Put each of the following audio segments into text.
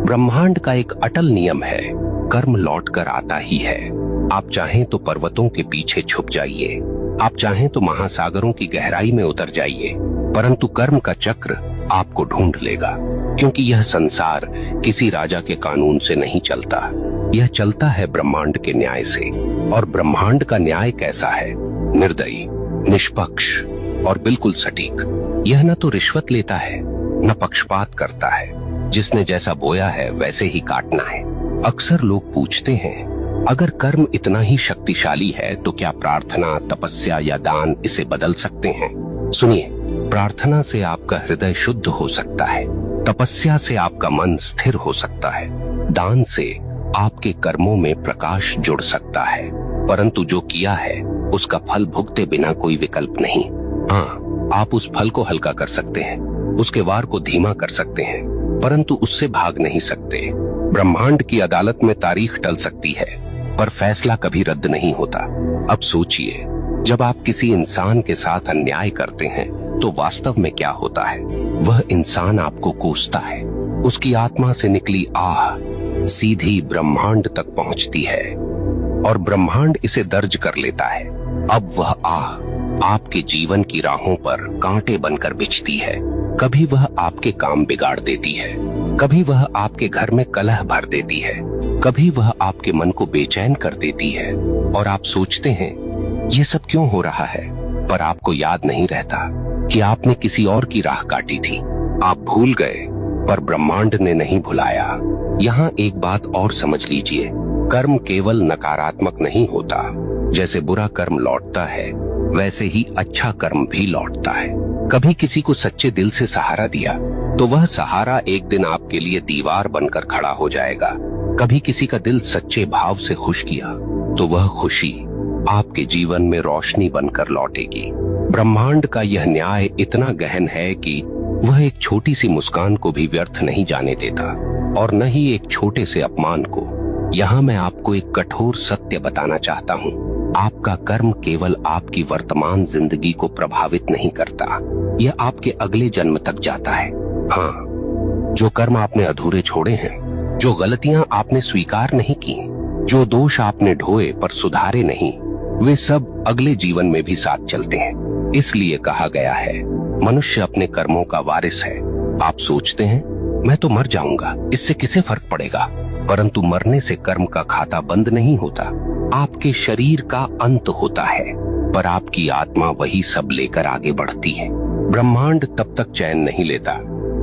ब्रह्मांड का एक अटल नियम है, कर्म लौट कर आता ही है। आप चाहें तो पर्वतों के पीछे छुप जाइए, आप चाहें तो महासागरों की गहराई में उतर जाइए, परंतु कर्म का चक्र आपको ढूंढ लेगा। क्योंकि यह संसार किसी राजा के कानून से नहीं चलता, यह चलता है ब्रह्मांड के न्याय से। और ब्रह्मांड का न्याय कैसा है? निर्दयी, निष्पक्ष और बिल्कुल सटीक। यह न तो रिश्वत लेता है, न पक्षपात करता है। जिसने जैसा बोया है वैसे ही काटना है। अक्सर लोग पूछते हैं, अगर कर्म इतना ही शक्तिशाली है तो क्या प्रार्थना, तपस्या या दान इसे बदल सकते हैं? सुनिए, प्रार्थना से आपका हृदय शुद्ध हो सकता है, तपस्या से आपका मन स्थिर हो सकता है, दान से आपके कर्मों में प्रकाश जुड़ सकता है, परंतु जो किया है उसका फल भुगते बिना कोई विकल्प नहीं। हाँ, आप उस फल को हल्का कर सकते हैं, उसके वार को धीमा कर सकते हैं, परंतु उससे भाग नहीं सकते। ब्रह्मांड की अदालत में तारीख टल सकती है, पर फैसला कभी रद्द नहीं होता। अब सोचिए, जब आप किसी इंसान के साथ अन्याय करते हैं तो वास्तव में क्या होता है? वह इंसान आपको कोसता है, उसकी आत्मा से निकली आह सीधी ब्रह्मांड तक पहुंचती है और ब्रह्मांड इसे दर्ज कर लेता है। अब वह आह आपके जीवन की राहों पर कांटे बनकर बिछती है। कभी वह आपके काम बिगाड़ देती है, कभी वह आपके घर में कलह भर देती है, कभी वह आपके मन को बेचैन कर देती है और आप सोचते हैं ये सब क्यों हो रहा है, पर आपको याद नहीं रहता कि आपने किसी और की राह काटी थी। आप भूल गए, पर ब्रह्मांड ने नहीं भुलाया। यहाँ एक बात और समझ लीजिए, कर्म केवल नकारात्मक नहीं होता। जैसे बुरा कर्म लौटता है, वैसे ही अच्छा कर्म भी लौटता है। कभी किसी को सच्चे दिल से सहारा दिया तो वह सहारा एक दिन आपके लिए दीवार बनकर खड़ा हो जाएगा। कभी किसी का दिल सच्चे भाव से खुश किया तो वह खुशी आपके जीवन में रोशनी बनकर लौटेगी। ब्रह्मांड का यह न्याय इतना गहन है कि वह एक छोटी सी मुस्कान को भी व्यर्थ नहीं जाने देता और न ही एक छोटे से अपमान को। यहाँ मैं आपको एक कठोर सत्य बताना चाहता हूँ, आपका कर्म केवल आपकी वर्तमान जिंदगी को प्रभावित नहीं करता, यह आपके अगले जन्म तक जाता है। हाँ, जो कर्म आपने अधूरे छोड़े हैं, जो गलतियां आपने स्वीकार नहीं की, जो दोष आपने ढोए पर सुधारे नहीं, वे सब अगले जीवन में भी साथ चलते हैं। इसलिए कहा गया है, मनुष्य अपने कर्मों का वारिस है। आप सोचते हैं मैं तो मर जाऊंगा, इससे किसे फर्क पड़ेगा? परंतु मरने से कर्म का खाता बंद नहीं होता, आपके शरीर का अंत होता है, पर आपकी आत्मा वही सब लेकर आगे बढ़ती है। ब्रह्मांड तब तक चैन नहीं लेता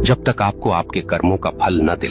जब तक आपको आपके कर्मों का फल न दिलाए।